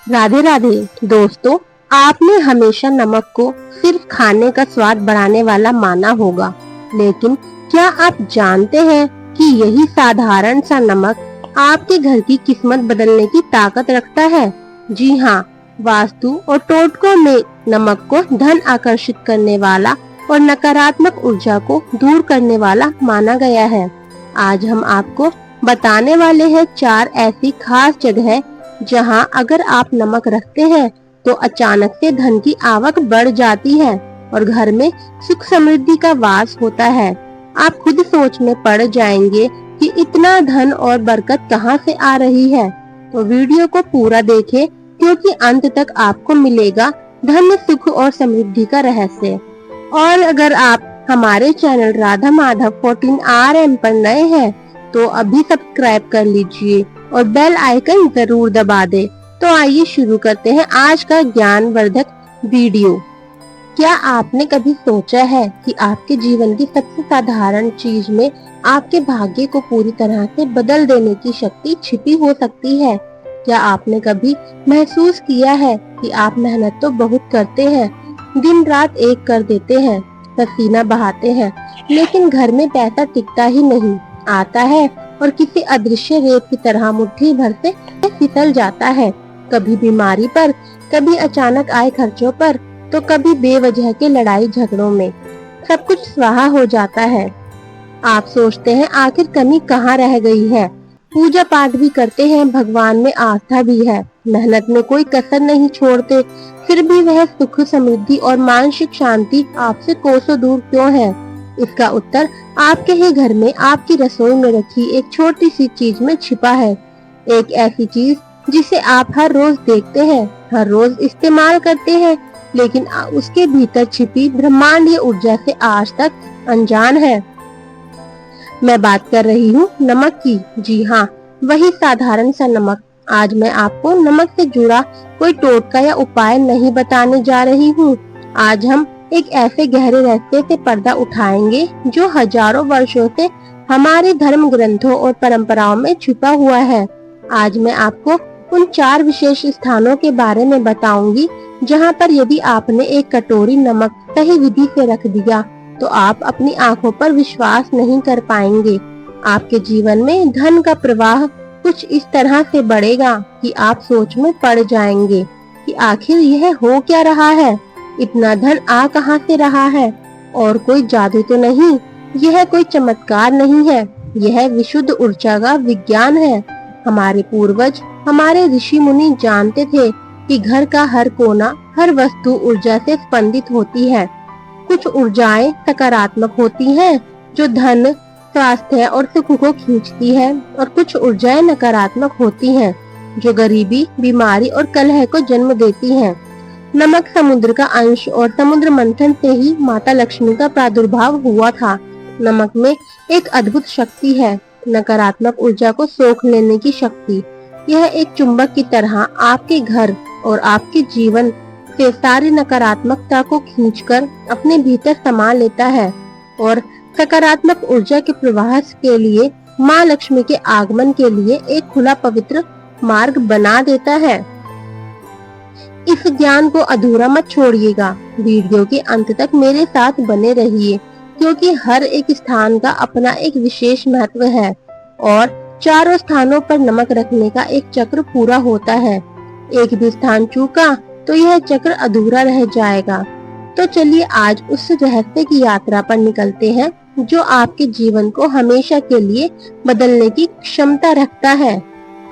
राधे राधे दोस्तों। आपने हमेशा नमक को सिर्फ खाने का स्वाद बढ़ाने वाला माना होगा, लेकिन क्या आप जानते हैं कि यही साधारण सा नमक आपके घर की किस्मत बदलने की ताकत रखता है। जी हाँ, वास्तु और टोटकों में नमक को धन आकर्षित करने वाला और नकारात्मक ऊर्जा को दूर करने वाला माना गया है। आज हम आपको बताने वाले हैं 4 ऐसी खास जगह जहां अगर आप नमक रखते हैं तो अचानक से धन की आवक बढ़ जाती है और घर में सुख समृद्धि का वास होता है। आप खुद सोच में पड़ जाएंगे कि इतना धन और बरकत कहां से आ रही है। तो वीडियो को पूरा देखें, क्योंकि अंत तक आपको मिलेगा धन, सुख और समृद्धि का रहस्य। और अगर आप हमारे चैनल राधा माधव 14RM पर नए हैं तो अभी सब्सक्राइब कर लीजिए और बेल आइकन जरूर दबा दे। तो आइए शुरू करते हैं आज का ज्ञानवर्धक वीडियो। क्या आपने कभी सोचा है कि आपके जीवन की सबसे साधारण चीज में आपके भाग्य को पूरी तरह से बदल देने की शक्ति छिपी हो सकती है? क्या आपने कभी महसूस किया है कि आप मेहनत तो बहुत करते हैं, दिन रात एक कर देते हैं, पसीना बहाते हैं, लेकिन घर में पैसा टिकता ही नहीं, आता है और किसी अदृश्य रेत की तरह मुट्ठी भर से फिसल जाता है। कभी बीमारी पर, कभी अचानक आए खर्चों पर, तो कभी बेवजह के लड़ाई झगड़ों में सब कुछ स्वाहा हो जाता है। आप सोचते हैं आखिर कमी कहाँ रह गई है। पूजा पाठ भी करते हैं, भगवान में आस्था भी है, मेहनत में कोई कसर नहीं छोड़ते, फिर भी वह सुख, समृद्धि और मानसिक शांति आपसे कोसों दूर क्यों है? इसका उत्तर आपके ही घर में, आपकी रसोई में रखी एक छोटी सी चीज में छिपा है। एक ऐसी चीज जिसे आप हर रोज देखते हैं, हर रोज इस्तेमाल करते हैं, लेकिन उसके भीतर छिपी ब्रह्मांडीय ऊर्जा से आज तक अनजान है। मैं बात कर रही हूँ नमक की। जी हाँ, वही साधारण सा नमक। आज मैं आपको नमक से जुड़ा कोई टोटका या उपाय नहीं बताने जा रही हूँ। आज हम एक ऐसे गहरे रहस्य से पर्दा उठाएंगे जो हजारों वर्षों से हमारे धर्म ग्रंथों और परंपराओं में छुपा हुआ है। आज मैं आपको उन 4 विशेष स्थानों के बारे में बताऊंगी जहां पर यदि आपने एक कटोरी नमक सही विधि से रख दिया तो आप अपनी आंखों पर विश्वास नहीं कर पाएंगे। आपके जीवन में धन का प्रवाह कुछ इस तरह से बढ़ेगा कि आप सोच में पड़ जाएंगे कि आखिर यह हो क्या रहा है, इतना धन आ कहां से रहा है। और कोई जादू तो नहीं, यह कोई चमत्कार नहीं है, यह विशुद्ध ऊर्जा का विज्ञान है। हमारे पूर्वज, हमारे ऋषि मुनि जानते थे कि घर का हर कोना, हर वस्तु ऊर्जा से स्पंदित होती है। कुछ ऊर्जाएं सकारात्मक होती हैं जो धन, स्वास्थ्य और सुख को खींचती है, और कुछ ऊर्जाएं नकारात्मक होती हैं जो गरीबी, बीमारी और कलह को जन्म देती हैं। नमक समुद्र का अंश और समुद्र मंथन से ही माता लक्ष्मी का प्रादुर्भाव हुआ था। नमक में एक अद्भुत शक्ति है, नकारात्मक ऊर्जा को सोख लेने की शक्ति। यह एक चुंबक की तरह आपके घर और आपके जीवन से सारी नकारात्मकता को खींचकर अपने भीतर समा लेता है और सकारात्मक ऊर्जा के प्रवाह के लिए, माँ लक्ष्मी के आगमन के लिए एक खुला पवित्र मार्ग बना देता है। इस ज्ञान को अधूरा मत छोड़िएगा, वीडियो के अंत तक मेरे साथ बने रहिए, क्योंकि हर एक स्थान का अपना एक विशेष महत्व है और चारों स्थानों पर नमक रखने का एक चक्र पूरा होता है। एक भी स्थान चूका तो यह चक्र अधूरा रह जाएगा। तो चलिए आज उस रहस्य की यात्रा पर निकलते हैं जो आपके जीवन को हमेशा के लिए बदलने की क्षमता रखता है।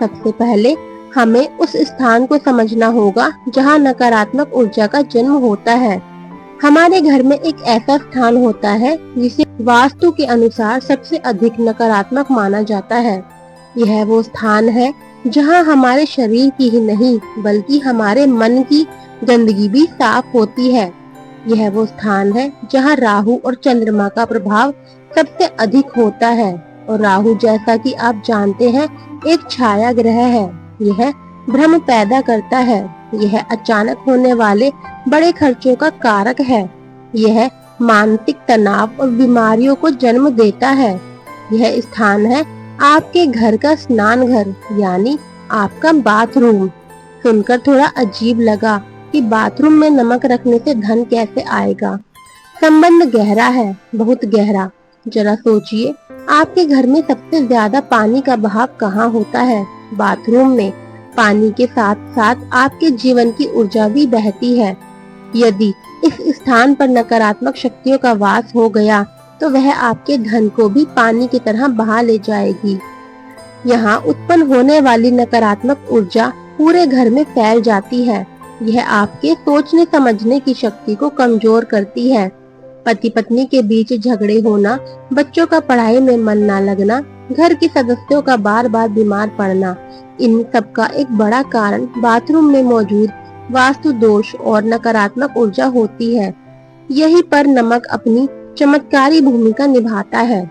सबसे पहले हमें उस स्थान को समझना होगा जहां नकारात्मक ऊर्जा का जन्म होता है। हमारे घर में एक ऐसा स्थान होता है जिसे वास्तु के अनुसार सबसे अधिक नकारात्मक माना जाता है। यह वो स्थान है जहां हमारे शरीर की ही नहीं बल्कि हमारे मन की गंदगी भी साफ होती है। यह वो स्थान है जहां राहु और चंद्रमा का प्रभाव सबसे अधिक होता है, और राहु, जैसा कि आप जानते हैं, एक छाया ग्रह है। यह भ्रम पैदा करता है, यह अचानक होने वाले बड़े खर्चों का कारक है, यह मानसिक तनाव और बीमारियों को जन्म देता है। यह स्थान है आपके घर का स्नान घर, यानी आपका बाथरूम। सुनकर थोड़ा अजीब लगा कि बाथरूम में नमक रखने से धन कैसे आएगा। संबंध गहरा है, बहुत गहरा। जरा सोचिए, आपके घर में सबसे ज्यादा पानी का बहाव कहाँ होता है? बाथरूम में। पानी के साथ साथ आपके जीवन की ऊर्जा भी बहती है। यदि इस स्थान पर नकारात्मक शक्तियों का वास हो गया तो वह आपके धन को भी पानी की तरह बहा ले जाएगी। यहाँ उत्पन्न होने वाली नकारात्मक ऊर्जा पूरे घर में फैल जाती है। यह आपके सोचने समझने की शक्ति को कमजोर करती है। पति पत्नी के बीच झगड़े होना, बच्चों का पढ़ाई में मन न लगना, घर के सदस्यों का बार बार बीमार पड़ना, इन सब का एक बड़ा कारण बाथरूम में मौजूद वास्तु दोष और नकारात्मक ऊर्जा होती है। यही पर नमक अपनी चमत्कारी भूमिका निभाता है।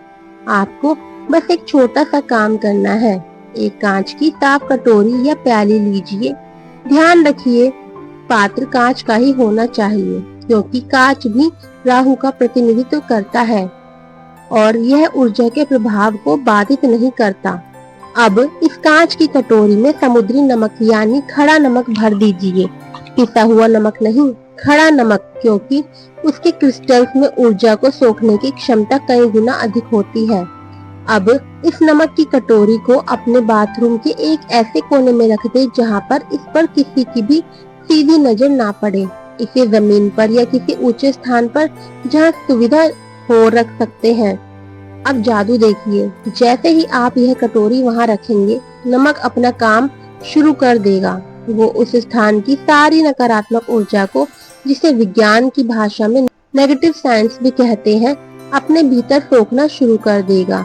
आपको बस एक छोटा सा काम करना है। एक कांच की साफ कटोरी या प्याली लीजिए। ध्यान रखिए, पात्र कांच का ही होना चाहिए, क्योंकि कांच भी राहु का प्रतिनिधित्व करता है और यह ऊर्जा के प्रभाव को बाधित नहीं करता। अब इस कांच की कटोरी में समुद्री नमक यानी खड़ा नमक भर दीजिए। पिसा हुआ नमक नहीं, खड़ा नमक, क्योंकि उसके क्रिस्टल्स में ऊर्जा को सोखने की क्षमता कई गुना अधिक होती है। अब इस नमक की कटोरी को अपने बाथरूम के एक ऐसे कोने में रख दे जहां पर इस पर किसी की भी सीधी नजर ना पड़े। इसे जमीन पर या किसी ऊंचे स्थान पर जहां सुविधा हो रख सकते हैं। अब जादू देखिए, जैसे ही आप यह कटोरी वहां रखेंगे, नमक अपना काम शुरू कर देगा। वो उस स्थान की सारी नकारात्मक ऊर्जा को, जिसे विज्ञान की भाषा में नेगेटिव साइंस भी कहते हैं, अपने भीतर सोखना शुरू कर देगा।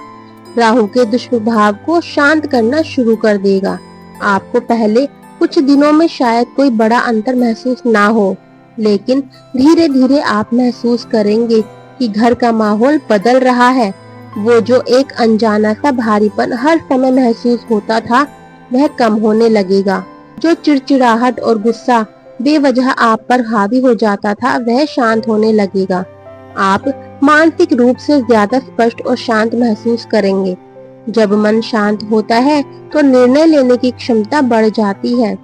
राहु के दुष्प्रभाव को शांत करना शुरू कर देगा। आपको पहले कुछ दिनों में शायद कोई बड़ा अंतर महसूस ना हो, लेकिन धीरे धीरे आप महसूस करेंगे कि घर का माहौल बदल रहा है। वो जो एक अनजाना सा भारीपन हर समय महसूस होता था, वह कम होने लगेगा। जो चिड़चिड़ाहट और गुस्सा बेवजह आप पर हावी हो जाता था, वह शांत होने लगेगा। आप मानसिक रूप से ज्यादा स्पष्ट और शांत महसूस करेंगे। जब मन शांत होता है तो निर्णय लेने की क्षमता बढ़ जाती है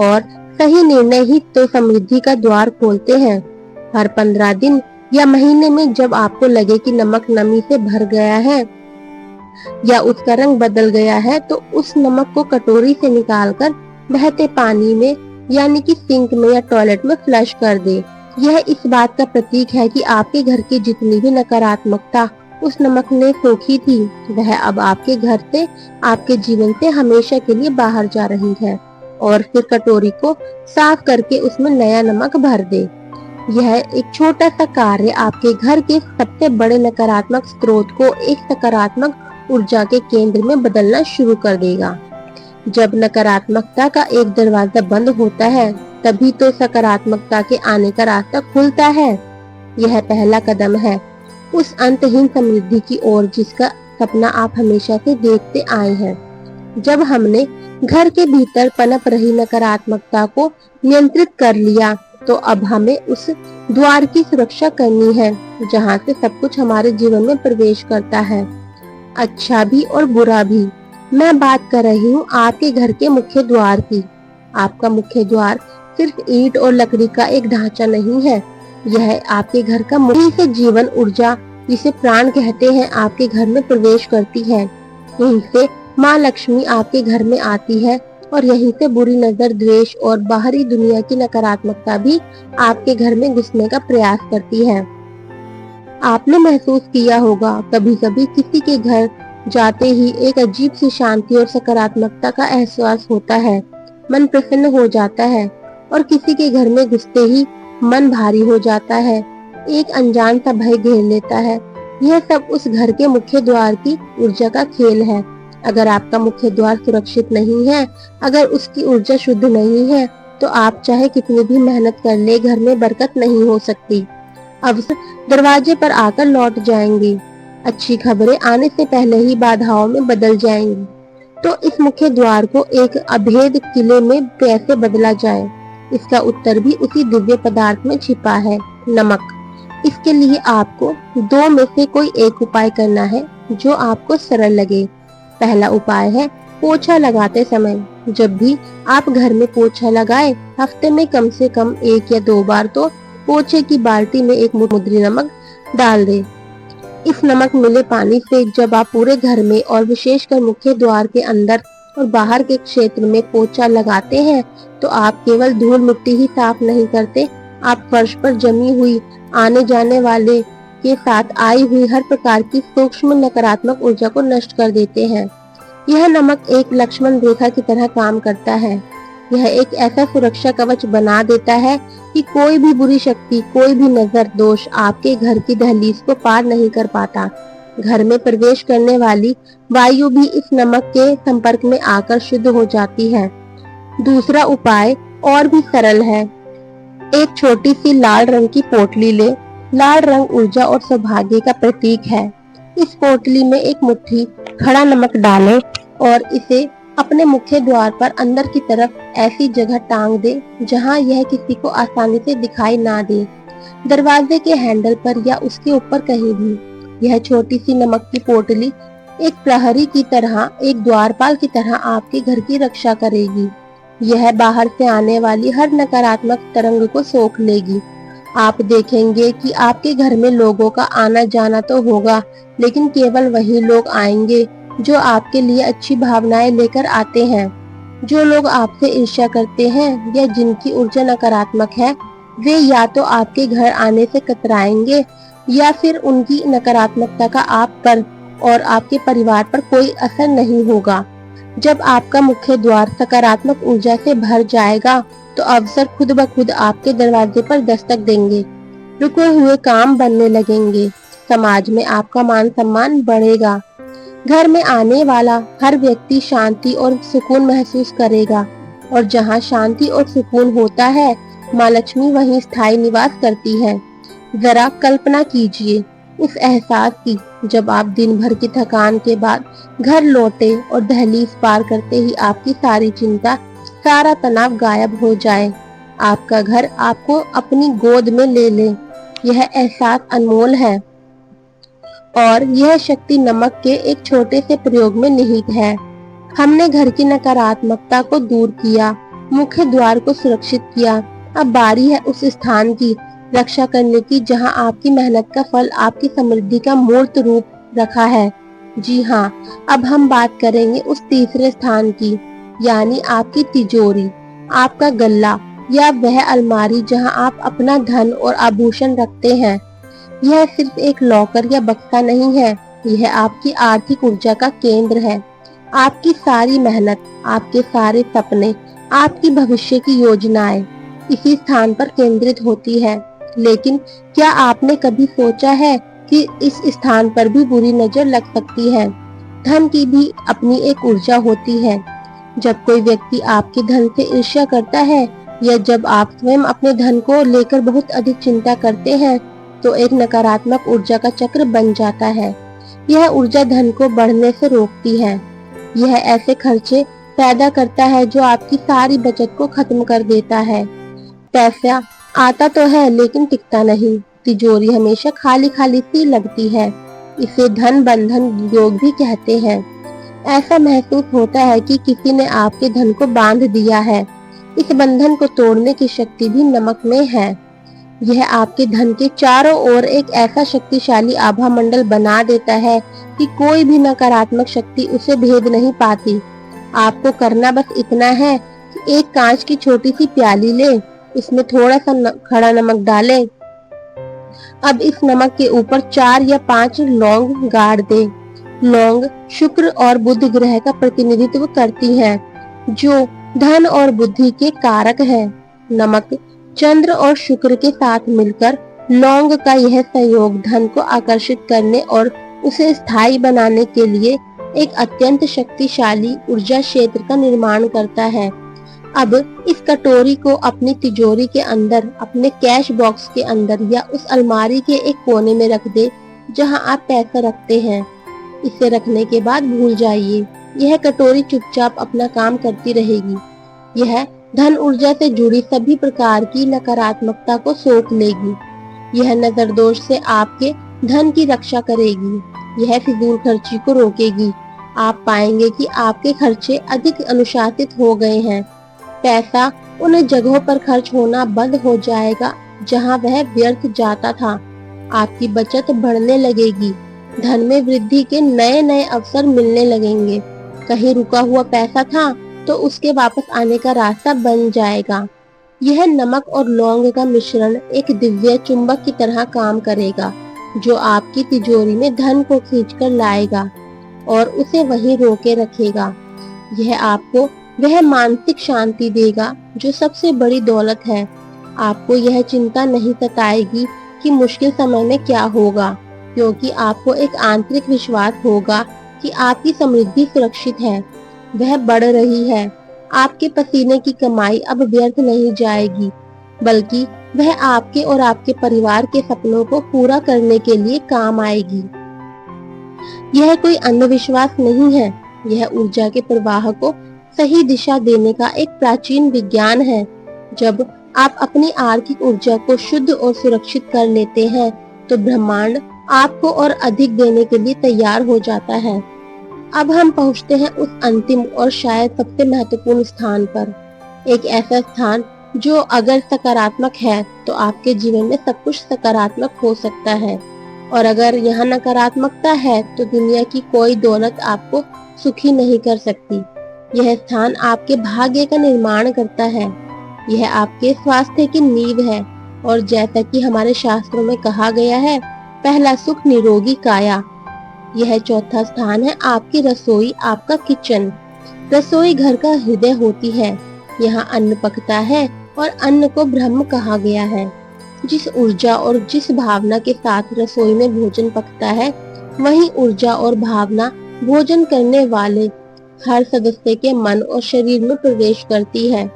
और सही निर्णय ही तो समृद्धि का द्वार खोलते हैं। हर 15 दिन या महीने में जब आपको लगे कि नमक नमी से भर गया है या उसका रंग बदल गया है, तो उस नमक को कटोरी से निकालकर बहते पानी में यानी कि सिंक में या टॉयलेट में फ्लश कर दे। यह इस बात का प्रतीक है कि आपके घर की जितनी भी नकारात्मकता उस नमक ने सोखी थी, वह अब आपके घर से, आपके जीवन से हमेशा के लिए बाहर जा रही है। और फिर कटोरी को साफ करके उसमें नया नमक भर दे। यह एक छोटा सा कार्य आपके घर के सबसे बड़े नकारात्मक स्रोत को एक सकारात्मक ऊर्जा के केंद्र में बदलना शुरू कर देगा। जब नकारात्मकता का एक दरवाजा बंद होता है, तभी तो सकारात्मकता के आने का रास्ता खुलता है। यह पहला कदम है उस अंतहीन समृद्धि की ओर जिसका सपना आप हमेशा से देखते आए हैं। जब हमने घर के भीतर पनप रही नकारात्मकता को नियंत्रित कर लिया, तो अब हमें उस द्वार की सुरक्षा करनी है जहां से सब कुछ हमारे जीवन में प्रवेश करता है, अच्छा भी और बुरा भी। मैं बात कर रही हूँ आपके घर के मुख्य द्वार की। आपका मुख्य द्वार सिर्फ ईंट और लकड़ी का एक ढांचा नहीं है, यह आपके घर का मुख्य से जीवन ऊर्जा, जिसे प्राण कहते हैं, आपके घर में प्रवेश करती है। यहीं से माँ लक्ष्मी आपके घर में आती है और यहीं से बुरी नजर, द्वेष और बाहरी दुनिया की नकारात्मकता भी आपके घर में घुसने का प्रयास करती है। आपने महसूस किया होगा, कभी कभी किसी के घर जाते ही एक अजीब सी शांति और सकारात्मकता का एहसास होता है। मन प्रसन्न हो जाता है और किसी के घर में घुसते ही मन भारी हो जाता है। एक अनजान सा भय घेर लेता है। यह सब उस घर के मुख्य द्वार की ऊर्जा का खेल है। अगर आपका मुख्य द्वार सुरक्षित नहीं है, अगर उसकी ऊर्जा शुद्ध नहीं है, तो आप चाहे कितनी भी मेहनत कर ले, घर में बरकत नहीं हो सकती। अवसर दरवाजे पर आकर लौट जाएंगे। अच्छी खबरें आने से पहले ही बाधाओं में बदल जाएंगी। तो इस मुख्य द्वार को एक अभेद किले में कैसे बदला जाए, इसका उत्तर भी उसी दिव्य पदार्थ में छिपा है, नमक। इसके लिए आपको 2 में से कोई एक उपाय करना है जो आपको सरल लगे। पहला उपाय है पोछा लगाते समय जब भी आप घर में पोछा लगाए, हफ्ते में कम से कम 1 या 2 बार तो पोछे की बाल्टी में एक मुट्ठी नमक डाल दें। इस नमक मिले पानी से जब आप पूरे घर में और विशेषकर मुख्य द्वार के अंदर और बाहर के क्षेत्र में पोछा लगाते हैं, तो आप केवल धूल मिट्टी ही साफ नहीं करते, आप फर्श पर जमी हुई, आने जाने वाले के साथ आई हुई हर प्रकार की सूक्ष्म नकारात्मक ऊर्जा को नष्ट कर देते हैं। यह नमक एक लक्ष्मण रेखा की तरह काम करता है। यह एक ऐसा सुरक्षा कवच बना देता है कि कोई भी बुरी शक्ति, कोई भी नजर दोष आपके घर की दहलीज को पार नहीं कर पाता। घर में प्रवेश करने वाली वायु भी इस नमक के संपर्क में आकर शुद्ध हो जाती है। दूसरा उपाय और भी सरल है। एक छोटी सी लाल रंग की पोटली ले। लाल रंग ऊर्जा और सौभाग्य का प्रतीक है। इस पोटली में एक मुट्ठी खड़ा नमक डालें और इसे अपने मुख्य द्वार पर अंदर की तरफ ऐसी जगह टांग दे जहां यह किसी को आसानी से दिखाई ना दे, दरवाजे के हैंडल पर या उसके ऊपर कहीं भी। यह छोटी सी नमक की पोटली एक प्रहरी की तरह, एक द्वारपाल की तरह आपके घर की रक्षा करेगी। यह बाहर से आने वाली हर नकारात्मक तरंग को सोख लेगी। आप देखेंगे कि आपके घर में लोगों का आना जाना तो होगा, लेकिन केवल वही लोग आएंगे जो आपके लिए अच्छी भावनाएं लेकर आते हैं। जो लोग आपसे ईर्ष्या करते हैं या जिनकी ऊर्जा नकारात्मक है, वे या तो आपके घर आने से कतराएंगे या फिर उनकी नकारात्मकता का आप पर और आपके परिवार पर कोई असर नहीं होगा। जब आपका मुख्य द्वार सकारात्मक ऊर्जा से भर जाएगा, तो अवसर खुद ब खुद आपके दरवाजे पर दस्तक देंगे। रुके हुए काम बनने लगेंगे। समाज में आपका मान सम्मान बढ़ेगा। घर में आने वाला हर व्यक्ति शांति और सुकून महसूस करेगा, और जहाँ शांति और सुकून होता है, माँ लक्ष्मी वहीं स्थायी निवास करती है। जरा कल्पना कीजिए उस एहसास की जब आप दिन भर की थकान के बाद घर लौटे और दहलीज पार करते ही आपकी सारी चिंता, सारा तनाव गायब हो जाए। आपका घर आपको अपनी गोद में ले ले। यह एहसास अनमोल है और यह शक्ति नमक के एक छोटे से प्रयोग में निहित है। हमने घर की नकारात्मकता को दूर किया, मुख्य द्वार को सुरक्षित किया। अब बारी है उस स्थान की रक्षा करने की जहां आपकी मेहनत का फल आपकी समृद्धि का मूर्त रूप रखा है। जी हाँ, अब हम बात करेंगे उस तीसरे स्थान की, यानी आपकी तिजोरी, आपका गल्ला या वह अलमारी जहां आप अपना धन और आभूषण रखते हैं। यह सिर्फ एक लॉकर या बक्सा नहीं है, यह आपकी आर्थिक ऊर्जा का केंद्र है। आपकी सारी मेहनत, आपके सारे सपने, आपकी भविष्य की योजनाएं इसी स्थान पर केंद्रित होती है। लेकिन क्या आपने कभी सोचा है कि इस स्थान पर भी बुरी नजर लग सकती है? धन की भी अपनी एक ऊर्जा होती है। जब कोई व्यक्ति आपके धन से ईर्ष्या करता है या जब आप स्वयं अपने धन को लेकर बहुत अधिक चिंता करते हैं, तो एक नकारात्मक ऊर्जा का चक्र बन जाता है। यह ऊर्जा धन को बढ़ने से रोकती है। यह ऐसे खर्चे पैदा करता है जो आपकी सारी बचत को खत्म कर देता है। पैसा आता तो है लेकिन टिकता नहीं। तिजोरी हमेशा खाली खाली सी लगती है। इसे धन बंधन योग भी कहते हैं। ऐसा महसूस होता है कि किसी ने आपके धन को बांध दिया है। इस बंधन को तोड़ने की शक्ति भी नमक में है। यह आपके धन के चारों ओर एक ऐसा शक्तिशाली आभा मंडल बना देता है कि कोई भी नकारात्मक शक्ति उसे भेद नहीं पाती। आपको करना बस इतना है कि एक कांच की छोटी सी प्याली ले, इसमें थोड़ा सा खड़ा नमक डालें। अब इस नमक के ऊपर 4 या 5 लौंग गाड़ दें। लौंग शुक्र और बुध ग्रह का प्रतिनिधित्व करती हैं, जो धन और बुद्धि के कारक हैं। नमक चंद्र और शुक्र के साथ मिलकर लौंग का यह संयोग धन को आकर्षित करने और उसे स्थायी बनाने के लिए एक अत्यंत शक्तिशाली ऊर्जा क्षेत्र का निर्माण करता है। अब इस कटोरी को अपनी तिजोरी के अंदर, अपने कैश बॉक्स के अंदर या उस अलमारी के एक कोने में रख दे जहां आप पैसा रखते हैं। इसे रखने के बाद भूल जाइए। यह कटोरी चुपचाप अपना काम करती रहेगी। यह धन ऊर्जा से जुड़ी सभी प्रकार की नकारात्मकता को सोख लेगी। यह नजर दोष से आपके धन की रक्षा करेगी। यह फिजूल खर्ची को रोकेगी। आप पाएंगे कि आपके खर्चे अधिक अनुशासित हो गए हैं। पैसा उन जगहों पर खर्च होना बंद हो जाएगा जहां वह व्यर्थ जाता था। आपकी बचत बढ़ने लगेगी। धन में वृद्धि के नए नए अवसर मिलने लगेंगे। कहीं रुका हुआ पैसा था तो उसके वापस आने का रास्ता बन जाएगा। यह नमक और लौंग का मिश्रण एक दिव्य चुंबक की तरह काम करेगा, जो आपकी तिजोरी में धन को खींचकर लाएगा और उसे वहीं रोके रखेगा। यह आपको वह मानसिक शांति देगा जो सबसे बड़ी दौलत है। आपको यह चिंता नहीं सताएगी कि मुश्किल समय में क्या होगा, क्योंकि आपको एक आंतरिक विश्वास होगा कि आपकी समृद्धि सुरक्षित है, वह बढ़ रही है। आपके पसीने की कमाई अब व्यर्थ नहीं जाएगी, बल्कि वह आपके और आपके परिवार के सपनों को पूरा करने के लिए काम आएगी। यह कोई अंधविश्वास नहीं है, यह ऊर्जा के प्रवाह को सही दिशा देने का एक प्राचीन विज्ञान है। जब आप अपनी आर्थिक ऊर्जा को शुद्ध और सुरक्षित कर लेते हैं, तो ब्रह्मांड आपको और अधिक देने के लिए तैयार हो जाता है। अब हम पहुंचते हैं उस अंतिम और शायद सबसे महत्वपूर्ण स्थान पर, एक ऐसा स्थान जो अगर सकारात्मक है तो आपके जीवन में सब कुछ सकारात्मक हो सकता है, और अगर यहाँ नकारात्मकता है तो दुनिया की कोई दौलत आपको सुखी नहीं कर सकती। यह स्थान आपके भाग्य का निर्माण करता है। यह आपके स्वास्थ्य की नींव है, और जैसा कि हमारे शास्त्रों में कहा गया है, पहला सुख निरोगी काया। यह चौथा स्थान है आपकी रसोई, आपका किचन। रसोई घर का हृदय होती है। यहाँ अन्न पकता है और अन्न को ब्रह्म कहा गया है। जिस ऊर्जा और जिस भावना के साथ रसोई में भोजन पकता है, वही ऊर्जा और भावना भोजन करने वाले हर सदस्य के मन और शरीर में प्रवेश करती है।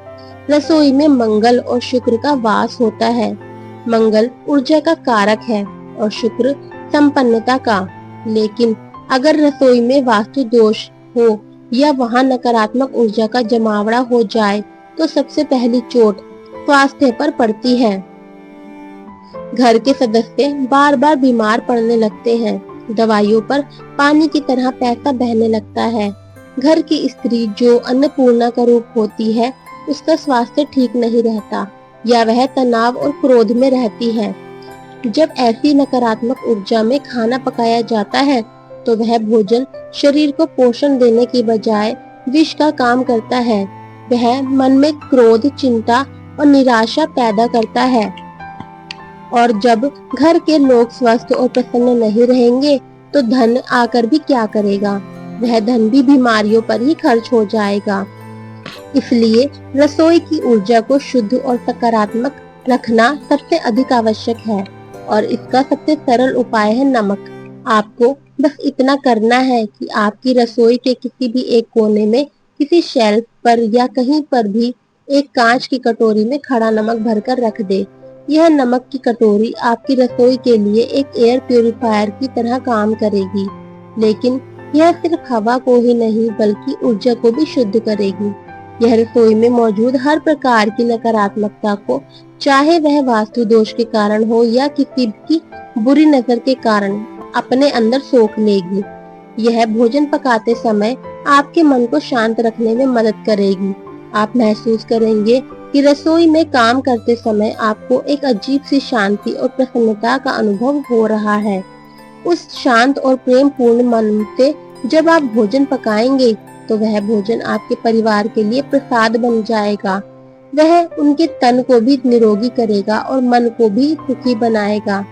रसोई में मंगल और शुक्र का वास होता है। मंगल ऊर्जा का कारक है और शुक्र संपन्नता का। लेकिन अगर रसोई में वास्तु दोष हो या वहां नकारात्मक ऊर्जा का जमावड़ा हो जाए, तो सबसे पहली चोट स्वास्थ्य पर पड़ती है। घर के सदस्य बार बार बीमार पड़ने लगते हैं। दवाइयों पर पानी की तरह पैसा बहने लगता है। घर की स्त्री जो अन्नपूर्णा का रूप होती है, उसका स्वास्थ्य ठीक नहीं रहता, या वह तनाव और क्रोध में रहती है। जब ऐसी नकारात्मक ऊर्जा में खाना पकाया जाता है, तो वह भोजन शरीर को पोषण देने की बजाय विष का काम करता है। वह मन में क्रोध, चिंता और निराशा पैदा करता है। और जब घर के लोग स्वस्थ और प्रसन्न नहीं रहेंगे, तो धन आकर भी क्या करेगा? वह धन भी बीमारियों पर ही खर्च हो जाएगा। इसलिए रसोई की ऊर्जा को शुद्ध और सकारात्मक रखना सबसे अधिक आवश्यक है, और इसका सबसे सरल उपाय है नमक। आपको बस इतना करना है कि आपकी रसोई के किसी भी एक कोने में, किसी शेल्फ पर या कहीं पर भी एक कांच की कटोरी में खड़ा नमक भरकर रख दे। यह नमक की कटोरी आपकी रसोई के लिए एक एयर प्यूरिफायर की तरह काम करेगी, लेकिन यह सिर्फ हवा को ही नहीं बल्कि ऊर्जा को भी शुद्ध करेगी। यह रसोई में मौजूद हर प्रकार की नकारात्मकता को, चाहे वह वास्तु दोष के कारण हो या किसी की बुरी नजर के कारण, अपने अंदर सोख लेगी। यह भोजन पकाते समय आपके मन को शांत रखने में मदद करेगी। आप महसूस करेंगे कि रसोई में काम करते समय आपको एक अजीब सी शांति और प्रसन्नता का अनुभव हो रहा है। उस शांत और प्रेम पूर्ण मन से जब आप भोजन पकाएंगे, तो वह भोजन आपके परिवार के लिए प्रसाद बन जाएगा। वह उनके तन को भी निरोगी करेगा और मन को भी सुखी बनाएगा।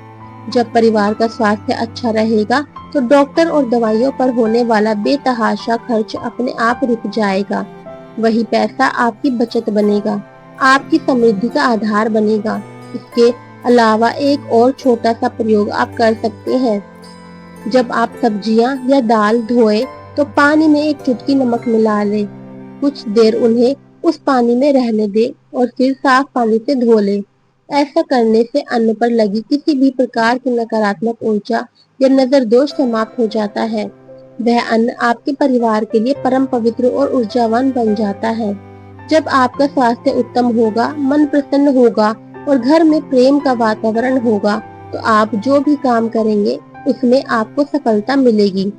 जब परिवार का स्वास्थ्य अच्छा रहेगा, तो डॉक्टर और दवाइयों पर होने वाला बेतहाशा खर्च अपने आप रुक जाएगा। वही पैसा आपकी बचत बनेगा, आपकी समृद्धि का आधार बनेगा। इसके अलावा एक और छोटा सा प्रयोग आप कर सकते हैं। जब आप सब्जियां या दाल धोए, तो पानी में एक चुटकी नमक मिला ले। कुछ देर उन्हें उस पानी में रहने दे और फिर साफ पानी से धो ले। ऐसा करने से अन्न पर लगी किसी भी प्रकार की नकारात्मक ऊर्जा या नजर दोष समाप्त हो जाता है। वह अन्न आपके परिवार के लिए परम पवित्र और ऊर्जावान बन जाता है। जब आपका स्वास्थ्य उत्तम होगा, मन प्रसन्न होगा और घर में प्रेम का वातावरण होगा, तो आप जो भी काम करेंगे उसमें आपको सफलता मिलेगी।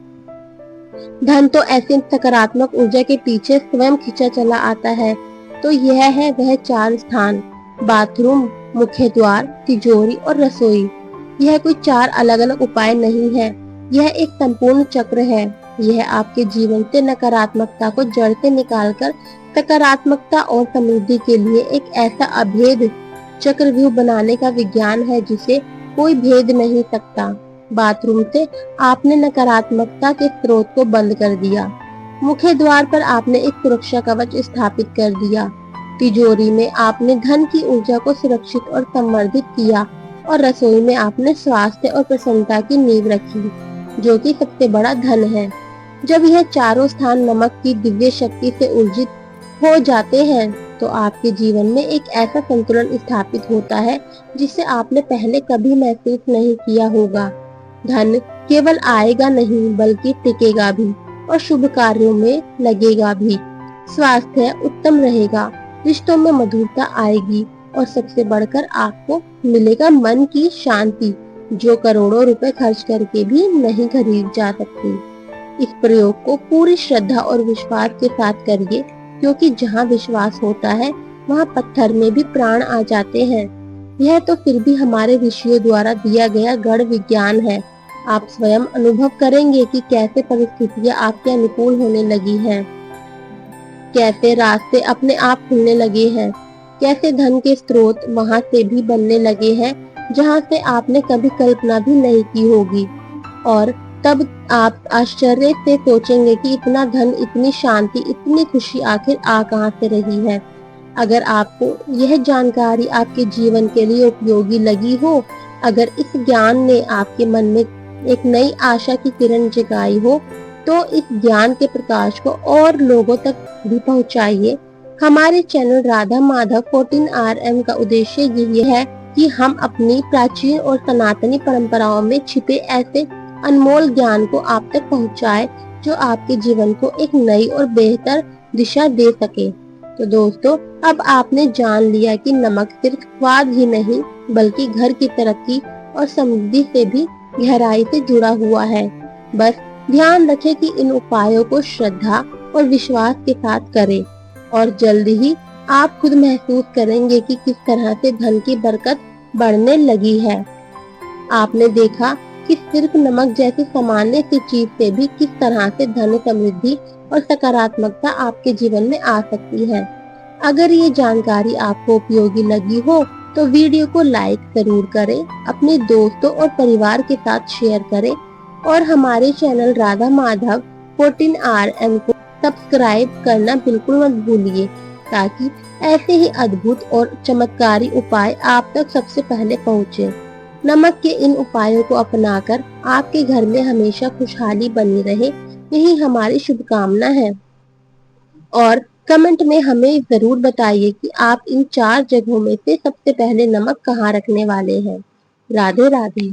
धन तो ऐसे सकारात्मक ऊर्जा के पीछे स्वयं खींचा चला आता है। तो यह है वह 4 स्थान: बाथरूम, मुख्य द्वार, तिजोरी और रसोई। यह कोई 4 अलग अलग उपाय नहीं है, यह एक संपूर्ण चक्र है। यह आपके जीवन से नकारात्मकता को जड़ से निकालकर सकारात्मकता और समृद्धि के लिए एक ऐसा अभेद चक्रव्यूह बनाने का विज्ञान है जिसे कोई भेद नहीं सकता। बाथरूम से आपने नकारात्मकता के स्रोत को बंद कर दिया। मुख्य द्वार पर आपने एक सुरक्षा कवच स्थापित कर दिया। तिजोरी में आपने धन की ऊर्जा को सुरक्षित और संवर्धित किया और रसोई में आपने स्वास्थ्य और प्रसन्नता की नींव रखी, जो कि सबसे बड़ा धन है। जब यह चारों स्थान नमक की दिव्य शक्ति से ऊर्जित हो जाते हैं, तो आपके जीवन में एक ऐसा संतुलन स्थापित होता है जिसे आपने पहले कभी महसूस नहीं किया होगा। धन केवल आएगा नहीं बल्कि टिकेगा भी और शुभ कार्यों में लगेगा भी। स्वास्थ्य उत्तम रहेगा, रिश्तों में मधुरता आएगी और सबसे बढ़कर आपको मिलेगा मन की शांति, जो करोड़ों रुपए खर्च करके भी नहीं खरीद जा सकती। इस प्रयोग को पूरी श्रद्धा और विश्वास के साथ करिए, क्योंकि जहाँ विश्वास होता है वहाँ पत्थर में भी प्राण आ जाते हैं। यह तो फिर भी हमारे ऋषियों द्वारा दिया गया गढ़ विज्ञान है। आप स्वयं अनुभव करेंगे कि कैसे परिस्थितियां आपके अनुकूल होने लगी हैं, कैसे रास्ते अपने आप खुलने लगे हैं, कैसे धन के स्रोत वहां से भी बनने लगे हैं जहां से आपने कभी कल्पना भी नहीं की होगी। और तब आप आश्चर्य से सोचेंगे कि इतना धन, इतनी शांति, इतनी खुशी आखिर आ कहां से रही है। अगर आपको यह जानकारी आपके जीवन के लिए उपयोगी लगी हो, अगर इस ज्ञान ने आपके मन में एक नई आशा की किरण जगाई हो, तो इस ज्ञान के प्रकाश को और लोगों तक भी पहुंचाइए। हमारे चैनल राधा माधव 14RM का उद्देश्य यही है कि हम अपनी प्राचीन और सनातनी परंपराओं में छिपे ऐसे अनमोल ज्ञान को आप तक पहुंचाए, जो आपके जीवन को एक नई और बेहतर दिशा दे सके। तो दोस्तों, अब आपने जान लिया कि नमक सिर्फ स्वाद ही नहीं बल्कि घर की तरक्की और समृद्धि से भी गहराई से जुड़ा हुआ है। बस ध्यान रखें कि इन उपायों को श्रद्धा और विश्वास के साथ करें और जल्द ही आप खुद महसूस करेंगे कि किस तरह से धन की बरकत बढ़ने लगी है। आपने देखा कि सिर्फ नमक जैसी सामान्य सी चीज से भी किस तरह से धन, समृद्धि और सकारात्मकता आपके जीवन में आ सकती है। अगर ये जानकारी आपको उपयोगी लगी हो तो वीडियो को लाइक जरूर करें, अपने दोस्तों और परिवार के साथ शेयर करें और हमारे चैनल राधा माधव 14RM को सब्सक्राइब करना बिल्कुल मत भूलिए, ताकि ऐसे ही अद्भुत और चमत्कारी उपाय आप तक सबसे पहले पहुँचे। नमक के इन उपायों को अपनाकर आपके घर में हमेशा खुशहाली बनी रहे, यही हमारी शुभकामना है। और कमेंट में हमें जरूर बताइए कि आप इन 4 जगहों में से सबसे पहले नमक कहाँ रखने वाले हैं। राधे राधे।